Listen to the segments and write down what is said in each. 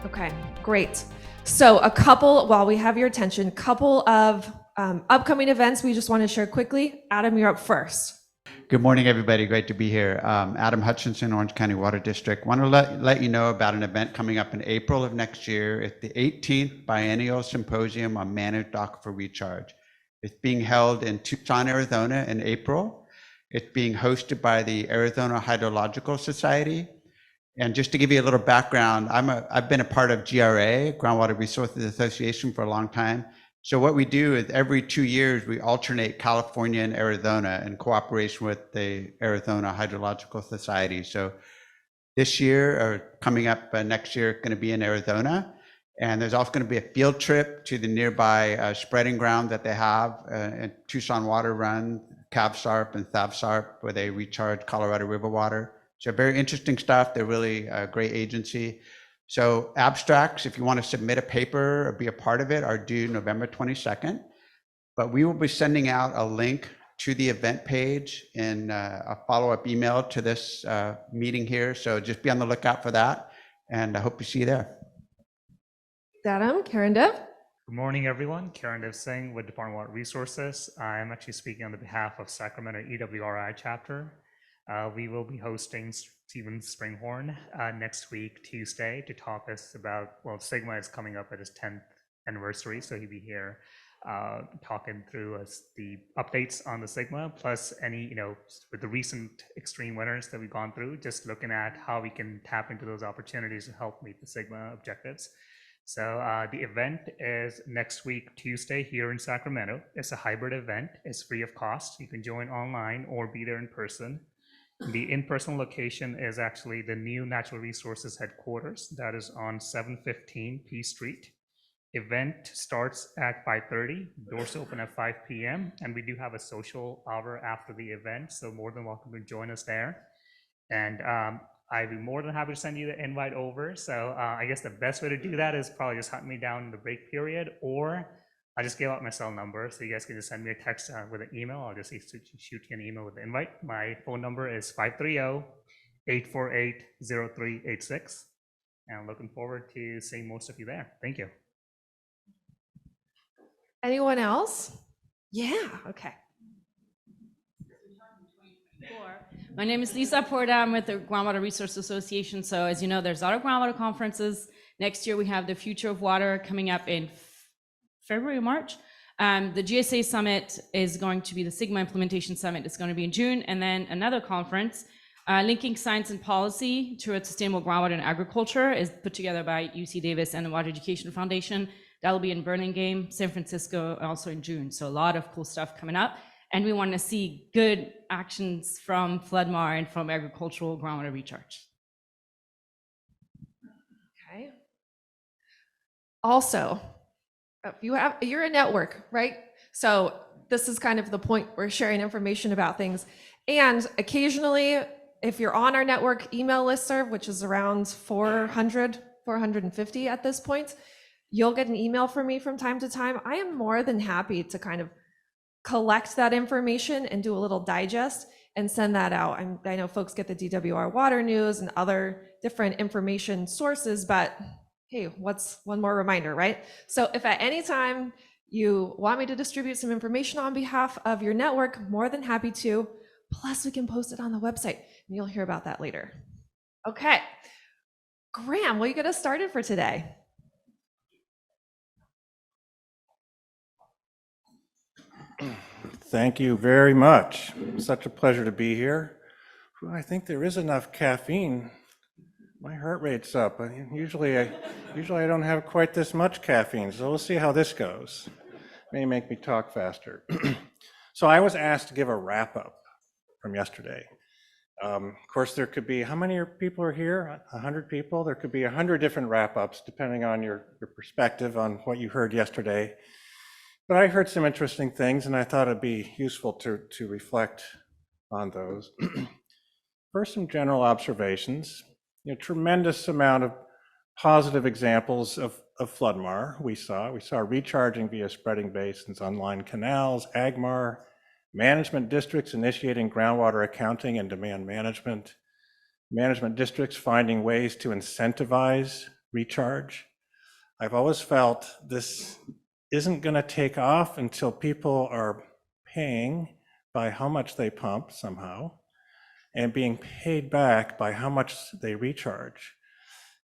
Okay, great. So while we have your attention, couple of upcoming events we just want to share quickly. Adam, you're up first. Good morning, everybody. Great to be here. Adam Hutchinson, Orange County Water District. Want to let you know about an event coming up in April of next year. It's the 18th Biennial Symposium on Managed Aquifer Recharge. It's being held in Tucson, Arizona in April. It's being hosted by the Arizona Hydrological Society. And just to give you a little background, I've been a part of GRA, Groundwater Resources Association, for a long time. So what we do is every 2 years, we alternate California and Arizona in cooperation with the Arizona Hydrological Society. So this year, or coming up next year, going to be in Arizona. And there's also going to be a field trip to the nearby spreading ground that they have at Tucson Water Run, CAVSARP and ThavSARP, where they recharge Colorado River water. So very interesting stuff. They're really a great agency. So abstracts, if you want to submit a paper or be a part of it, are due November 22nd. But we will be sending out a link to the event page in a follow-up email to this meeting here. So just be on the lookout for that. And I hope to see you there. Adam, Karen Dev. Good morning, everyone. Karen Dev Singh with Department of Water Resources. I'm actually speaking on behalf of Sacramento EWRI chapter. We will be hosting Stephen Springhorn next week, Tuesday, to talk us about, well, Sigma is coming up at its 10th anniversary, so he'll be here talking through the updates on the Sigma, plus any, with the recent extreme winters that we've gone through, just looking at how we can tap into those opportunities to help meet the Sigma objectives. So the event is next week, Tuesday, here in Sacramento. It's a hybrid event. It's free of cost. You can join online or be there in person. The in-person location is actually the new Natural Resources headquarters. That is on 715 P Street. Event starts at 5:30. Doors open at 5 p.m. And we do have a social hour after the event, so more than welcome to join us there. And I'd be more than happy to send you the invite over. So I guess the best way to do that is probably just hunt me down in the break period, or I just gave out my cell number, so you guys can just send me a text with an email. I'll just shoot you an email with the invite. My phone number is 530-848-0386. And I'm looking forward to seeing most of you there. Thank you. Anyone else? Yeah, okay. My name is Lisa Porta. I'm with the Groundwater Resource Association. So as you know, there's a lot of groundwater conferences. Next year, we have the Future of Water coming up in February or March. The GSA Summit is going to be the Sigma Implementation Summit. It's going to be in June. And then another conference, Linking Science and Policy towards Sustainable Groundwater and Agriculture, is put together by UC Davis and the Water Education Foundation. That'll be in Burlingame, San Francisco, also in June. So a lot of cool stuff coming up. And we want to see good actions from FloodMar and from agricultural groundwater recharge. Okay. Also, you're a network, right? So this is kind of the point. We're sharing information about things. And occasionally, if you're on our network email listserv, which is around 450 at this point, you'll get an email from me from time to time. I am more than happy to kind of collect that information and do a little digest and send that out. I know folks get the DWR water news and other different information sources, but hey, what's one more reminder, right? So if at any time you want me to distribute some information on behalf of your network, more than happy to. Plus we can post it on the website and you'll hear about that later. Okay, Graham, will you get us started for today? Thank you very much. Such a pleasure to be here. I think there is enough caffeine. My heart rate's up. Usually I don't have quite this much caffeine, so we'll see how this goes. May make me talk faster. So I was asked to give a wrap-up from yesterday. Of course, there could be, how many people are here? 100 people? There could be 100 different wrap-ups depending on your perspective on what you heard yesterday. But I heard some interesting things, and I thought it'd be useful to reflect on those. First, some general observations. Tremendous amount of positive examples of FloodMar we saw. We saw recharging via spreading basins on lined canals, AgMar, management districts initiating groundwater accounting and demand management districts finding ways to incentivize recharge. I've always felt this isn't going to take off until people are paying by how much they pump somehow and being paid back by how much they recharge.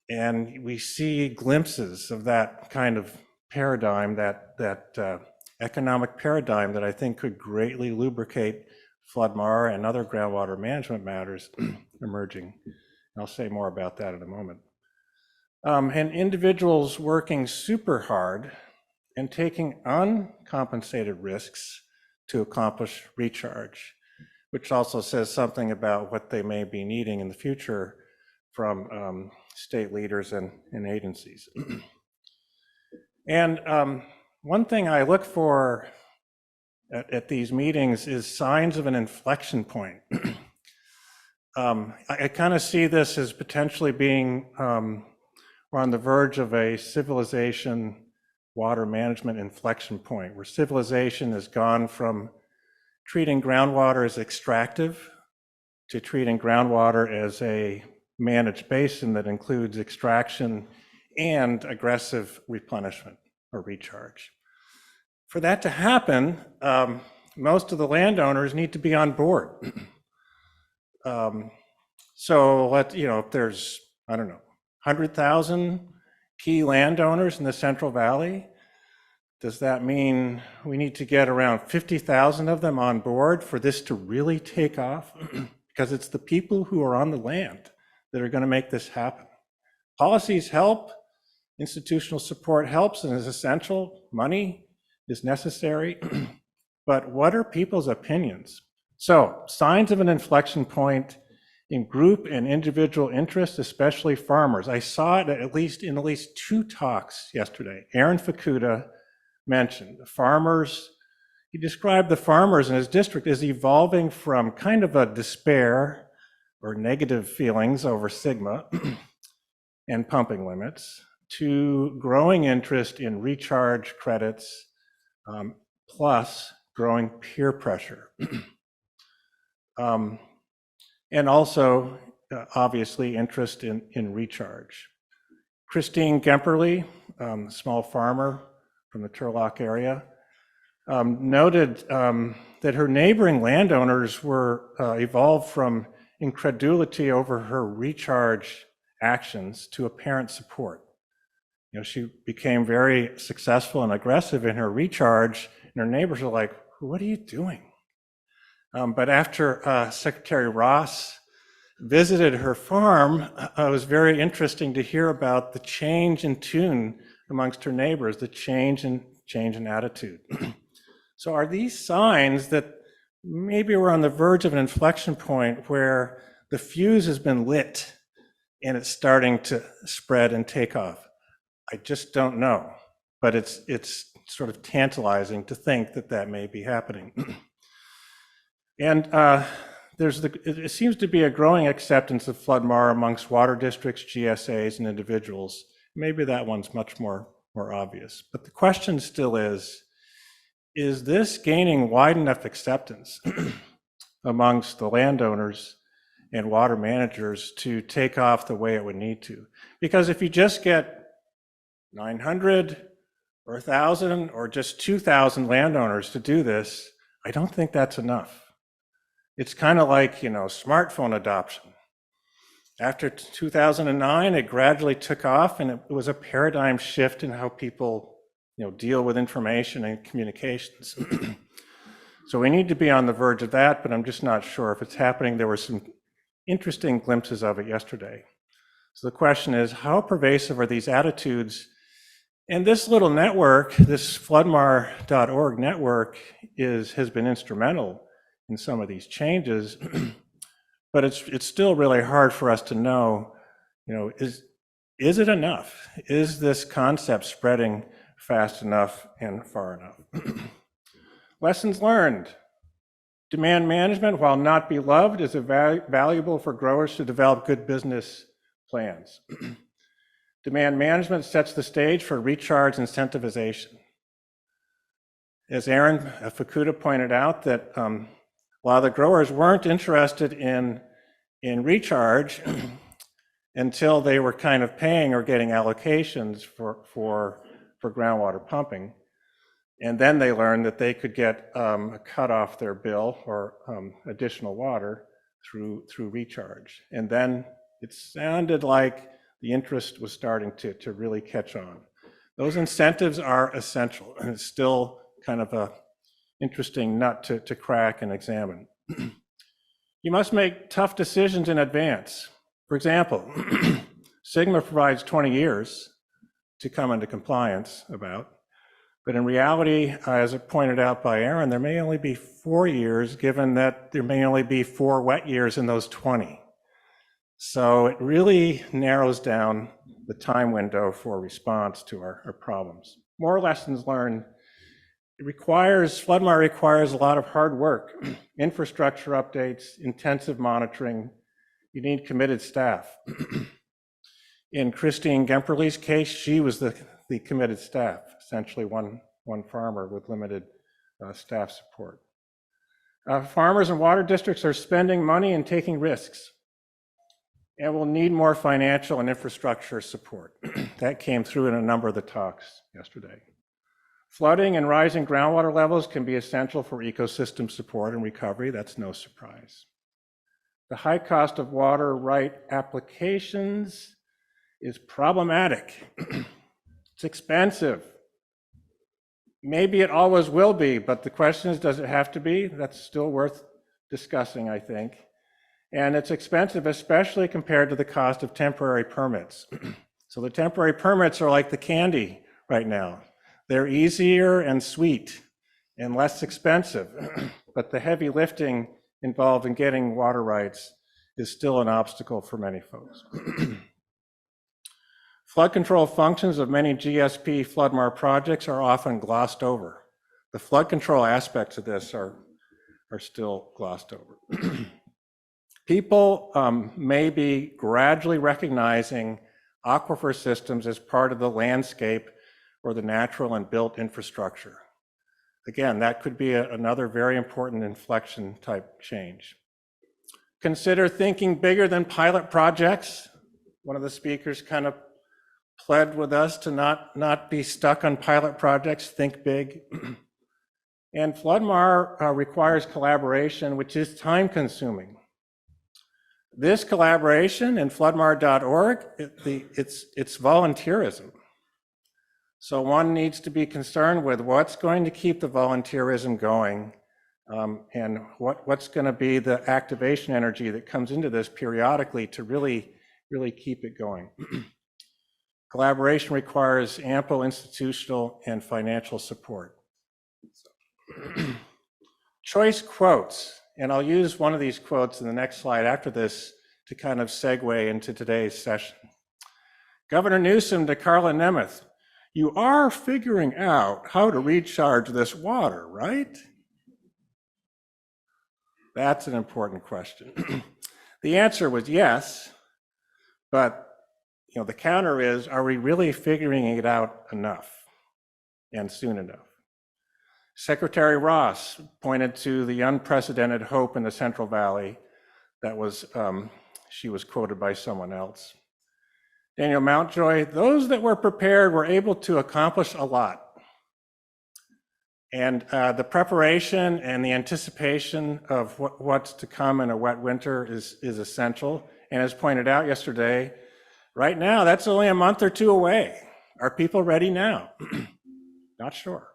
And we see glimpses of that kind of paradigm, that economic paradigm that I think could greatly lubricate flood-mar and other groundwater management matters emerging. I'll say more about that in a moment. And individuals working super hard and taking uncompensated risks to accomplish recharge, which also says something about what they may be needing in the future from state leaders and agencies. And one thing I look for at these meetings is signs of an inflection point. I kind of see this as potentially being, we're on the verge of a civilization water management inflection point, where civilization has gone from treating groundwater as extractive to treating groundwater as a managed basin that includes extraction and aggressive replenishment or recharge. For that to happen, most of the landowners need to be on board. So if there's, I don't know, 100,000 key landowners in the Central Valley, does that mean we need to get around 50,000 of them on board for this to really take off? Because it's the people who are on the land that are going to make this happen. Policies help, institutional support helps and is essential, money is necessary, but what are people's opinions? So, signs of an inflection point in group and individual interest, especially farmers. I saw it in at least 2 talks yesterday. Aaron Fukuda mentioned the farmers. He described the farmers in his district as evolving from kind of a despair or negative feelings over Sigma and pumping limits to growing interest in recharge credits, plus growing peer pressure. And also, obviously, interest in recharge. Christine Gemperly, small farmer from the Turlock area, noted that her neighboring landowners were evolved from incredulity over her recharge actions to apparent support. She became very successful and aggressive in her recharge, and her neighbors were like, "What are you doing?" But after Secretary Ross visited her farm, it was very interesting to hear about the change in tune amongst her neighbors, the change in attitude. So are these signs that maybe we're on the verge of an inflection point where the fuse has been lit and it's starting to spread and take off? I just don't know, but it's sort of tantalizing to think that may be happening. And it seems to be a growing acceptance of flood-mar amongst water districts, GSAs, and individuals. Maybe that one's much more obvious. But the question still is this gaining wide enough acceptance amongst the landowners and water managers to take off the way it would need to? Because if you just get 900 or 1,000 or just 2,000 landowners to do this, I don't think that's enough. It's kind of like, smartphone adoption. After 2009, it gradually took off, and it was a paradigm shift in how people, deal with information and communications. So we need to be on the verge of that, but I'm just not sure if it's happening. There were some interesting glimpses of it yesterday. So the question is, how pervasive are these attitudes? And this little network, this floodmar.org network, has been instrumental in some of these changes, but it's still really hard for us to know, is it enough? Is this concept spreading fast enough and far enough? Lessons learned. Demand management, while not beloved, is valuable for growers to develop good business plans. Demand management sets the stage for recharge incentivization. As Aaron Fukuda pointed out, that while the growers weren't interested in recharge, until they were kind of paying or getting allocations for groundwater pumping. And then they learned that they could get a cut off their bill or additional water through recharge. And then it sounded like the interest was starting to really catch on. Those incentives are essential, and it's still kind of a interesting nut to crack and examine. You must make tough decisions in advance. For example, Sigma provides 20 years to come into compliance about, but in reality, as pointed out by Aaron, there may only be 4 years, given that there may only be 4 wet years in those 20. So it really narrows down the time window for response to our problems. More lessons learned. Floodmar requires a lot of hard work, infrastructure updates, intensive monitoring. You need committed staff. In Christine Gemperle's case, she was the committed staff, essentially one farmer with limited staff support. Farmers and water districts are spending money and taking risks, and will need more financial and infrastructure support. That came through in a number of the talks yesterday. Flooding and rising groundwater levels can be essential for ecosystem support and recovery. That's no surprise. The high cost of water right applications is problematic. It's expensive. Maybe it always will be, but the question is, does it have to be? That's still worth discussing, I think. And it's expensive, especially compared to the cost of temporary permits. So the temporary permits are like the candy right now. They're easier and sweet and less expensive, but the heavy lifting involved in getting water rights is still an obstacle for many folks. Flood control functions of many GSP Floodmar projects are often glossed over. The flood control aspects of this are still glossed over. People may be gradually recognizing aquifer systems as part of the landscape or the natural and built infrastructure. Again, that could be another very important inflection type change. Consider thinking bigger than pilot projects. One of the speakers kind of pled with us to not be stuck on pilot projects, think big. And Floodmar requires collaboration, which is time consuming. This collaboration in floodmar.org, it's volunteerism. So one needs to be concerned with what's going to keep the volunteerism going, and what's going to be the activation energy that comes into this periodically to really keep it going. Collaboration requires ample institutional and financial support. Choice quotes, and I'll use one of these quotes in the next slide after this to kind of segue into today's session. Governor Newsom to Carla Nemeth, "You are figuring out how to recharge this water, right?" That's an important question. The answer was yes, but the counter is, are we really figuring it out enough and soon enough? Secretary Ross pointed to the unprecedented hope in the Central Valley. That was, she was quoted by someone else. Daniel Mountjoy, "Those that were prepared were able to accomplish a lot." And the preparation and the anticipation of what's to come in a wet winter is essential. And as pointed out yesterday, right now, that's only a month or two away. Are people ready now? Not sure.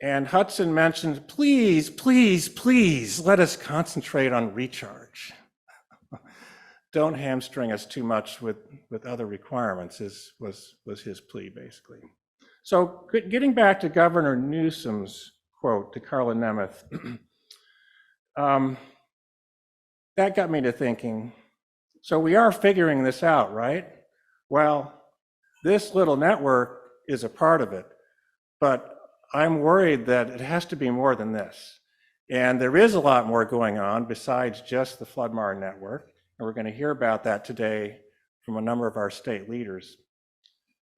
And Hudson mentioned, please, please, please, let us concentrate on recharge. Don't hamstring us too much with other requirements was his plea, basically. So getting back to Governor Newsom's quote to Carla Nemeth, that got me to thinking, so we are figuring this out, right? Well, this little network is a part of it, but I'm worried that it has to be more than this. And there is a lot more going on besides just the Floodmar network. And we're going to hear about that today from a number of our state leaders.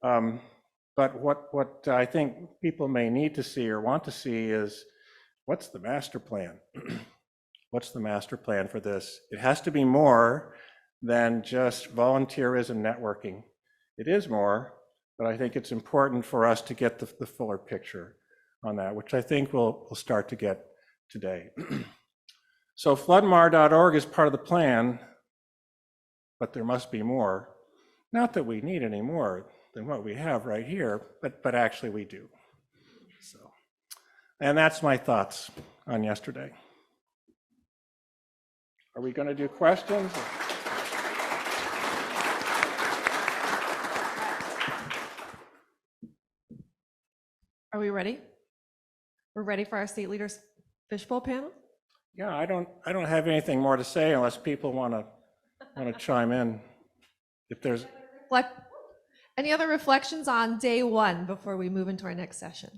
But what I think people may need to see or want to see is, what's the master plan? What's the master plan for this? It has to be more than just volunteerism networking. It is more, but I think it's important for us to get the fuller picture on that, which I think we'll start to get today. So floodmar.org is part of the plan, but there must be more. Not that we need any more than what we have right here, but actually we do. So, and that's my thoughts on yesterday. Are we going to do questions? Are we ready? We're ready for our state leaders fishbowl panel? Yeah, I don't have anything more to say unless people want to chime in. If there's Any other reflections on day one before we move into our next session?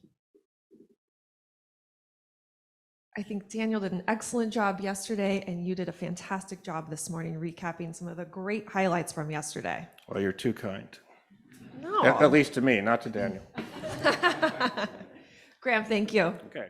I think Daniel did an excellent job yesterday, and you did a fantastic job this morning recapping some of the great highlights from yesterday. Well, you're too kind. No. At least to me, not to Daniel. Graham, thank you. Okay.